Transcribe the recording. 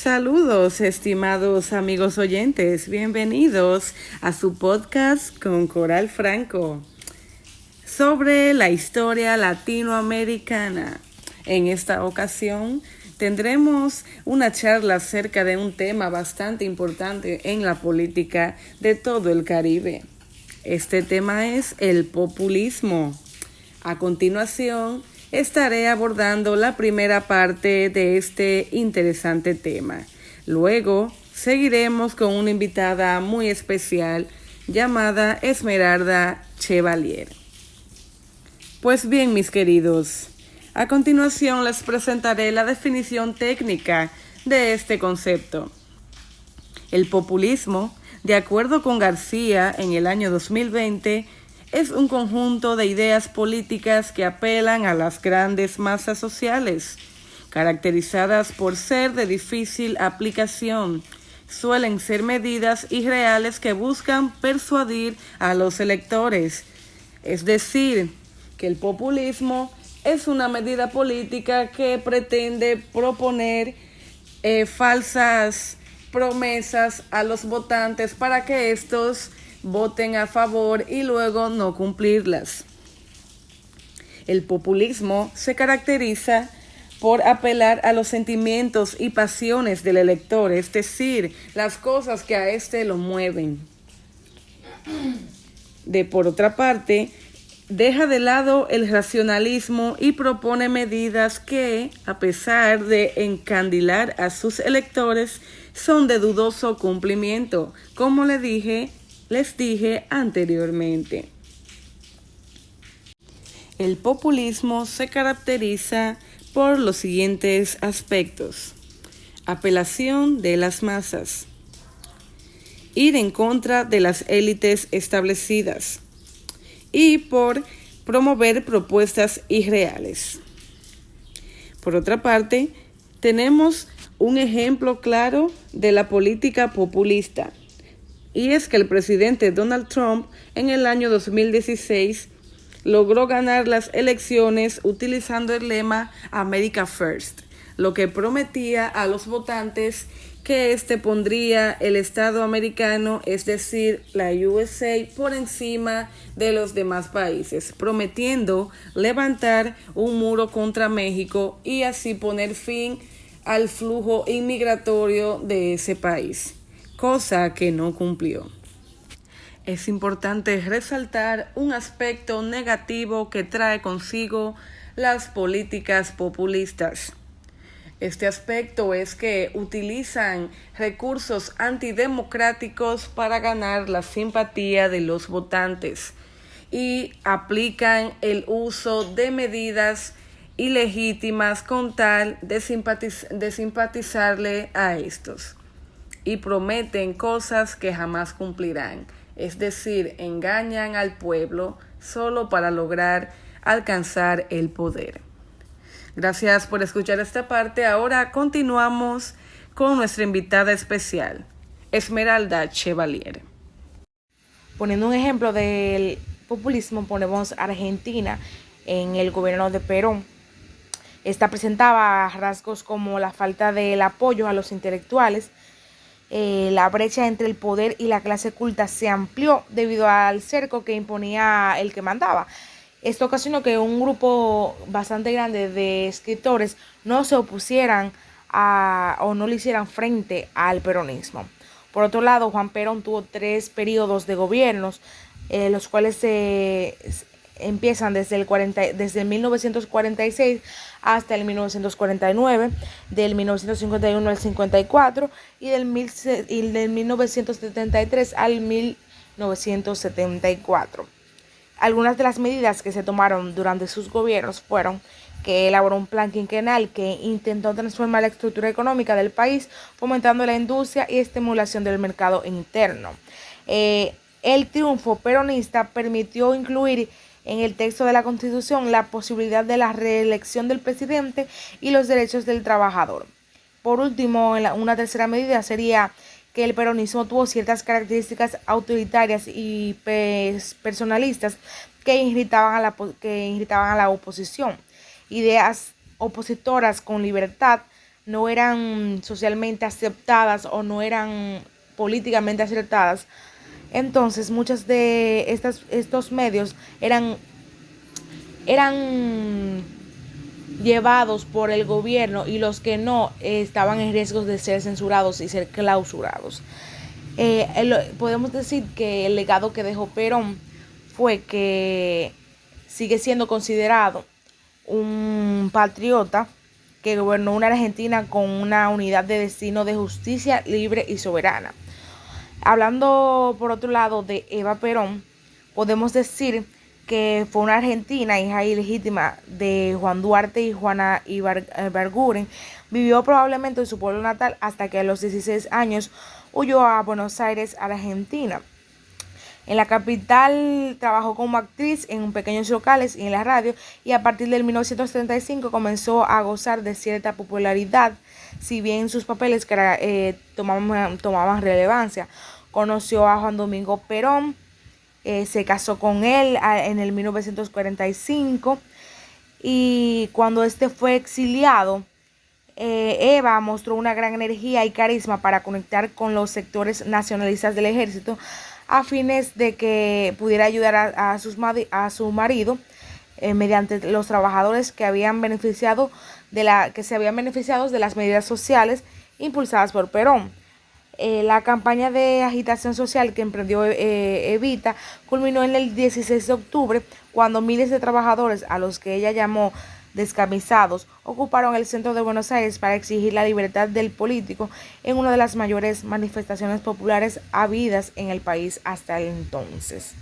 Saludos, estimados amigos oyentes, bienvenidos a su podcast con Coral Franco sobre la historia latinoamericana. En esta ocasión tendremos una charla acerca de un tema bastante importante en la política de todo el Caribe. Este tema es el populismo. A continuación, estaré abordando la primera parte de este interesante tema. Luego, seguiremos con una invitada muy especial llamada Esmeralda Chevalier. Pues bien, mis queridos, a continuación les presentaré la definición técnica de este concepto. El populismo, de acuerdo con García en el año 2020, es un conjunto de ideas políticas que apelan a las grandes masas sociales, caracterizadas por ser de difícil aplicación. Suelen ser medidas irreales que buscan persuadir a los electores. Es decir, que el populismo es una medida política que pretende proponer falsas promesas a los votantes para que estos voten a favor y luego no cumplirlas. El populismo se caracteriza por apelar a los sentimientos y pasiones del elector, es decir, las cosas que a éste lo mueven. Por otra parte, deja de lado el racionalismo y propone medidas que, a pesar de encandilar a sus electores, son de dudoso cumplimiento, como les dije anteriormente. El populismo se caracteriza por los siguientes aspectos: apelación de las masas, ir en contra de las élites establecidas y por promover propuestas irreales. Por otra parte, tenemos un ejemplo claro de la política populista, y es que el presidente Donald Trump en el año 2016 logró ganar las elecciones utilizando el lema America First, lo que prometía a los votantes que pondría el Estado americano, es decir, la USA, por encima de los demás países, prometiendo levantar un muro contra México y así poner fin al flujo inmigratorio de ese país, cosa que no cumplió. Es importante resaltar un aspecto negativo que trae consigo las políticas populistas. Este aspecto es que utilizan recursos antidemocráticos para ganar la simpatía de los votantes y aplican el uso de medidas ilegítimas con tal de simpatizarle a estos, y prometen cosas que jamás cumplirán, es decir, engañan al pueblo solo para lograr alcanzar el poder. Gracias por escuchar esta parte. Ahora continuamos con nuestra invitada especial, Esmeralda Chevalier. Poniendo un ejemplo del populismo, ponemos Argentina en el gobierno de Perón. Esta presentaba rasgos como la falta del apoyo a los intelectuales. La brecha entre el poder y la clase culta se amplió debido al cerco que imponía el que mandaba. Esto ocasionó que un grupo bastante grande de escritores no se opusieran o no le hicieran frente al peronismo. Por otro lado, Juan Perón tuvo 3 periodos de gobiernos, los cuales empiezan desde el 1946 hasta el 1949, del 1951 al 54 y del 1973 al 1974. Algunas de las medidas que se tomaron durante sus gobiernos fueron que elaboró un plan quinquenal que intentó transformar la estructura económica del país, fomentando la industria y estimulación del mercado interno. El triunfo peronista permitió incluir en el texto de la Constitución la posibilidad de la reelección del presidente y los derechos del trabajador. Por último, una tercera medida sería que el peronismo tuvo ciertas características autoritarias y personalistas que irritaban a la oposición. Ideas opositoras con libertad no eran socialmente aceptadas o no eran políticamente aceptadas. Entonces muchas de estos medios eran llevados por el gobierno, y los que no estaban en riesgo de ser censurados y ser clausurados. Podemos decir que el legado que dejó Perón fue que sigue siendo considerado un patriota que gobernó una Argentina con una unidad de destino de justicia libre y soberana. Hablando por otro lado de Eva Perón, podemos decir que fue una argentina, hija ilegítima de Juan Duarte y Juana Ibarguren. Vivió probablemente en su pueblo natal hasta que a los 16 años huyó a Buenos Aires, Argentina. En la capital trabajó como actriz en pequeños locales y en la radio, y a partir del 1935 comenzó a gozar de cierta popularidad, si bien sus papeles tomaban relevancia. Conoció a Juan Domingo Perón, se casó con él en el 1945, y cuando este fue exiliado, Eva mostró una gran energía y carisma para conectar con los sectores nacionalistas del ejército, a fines de que pudiera ayudar a su marido, mediante los trabajadores que se habían beneficiado de las medidas sociales impulsadas por Perón. La campaña de agitación social que emprendió Evita culminó en el 16 de octubre, cuando miles de trabajadores, a los que ella llamó descamisados, ocuparon el centro de Buenos Aires para exigir la libertad del político, en una de las mayores manifestaciones populares habidas en el país hasta el entonces.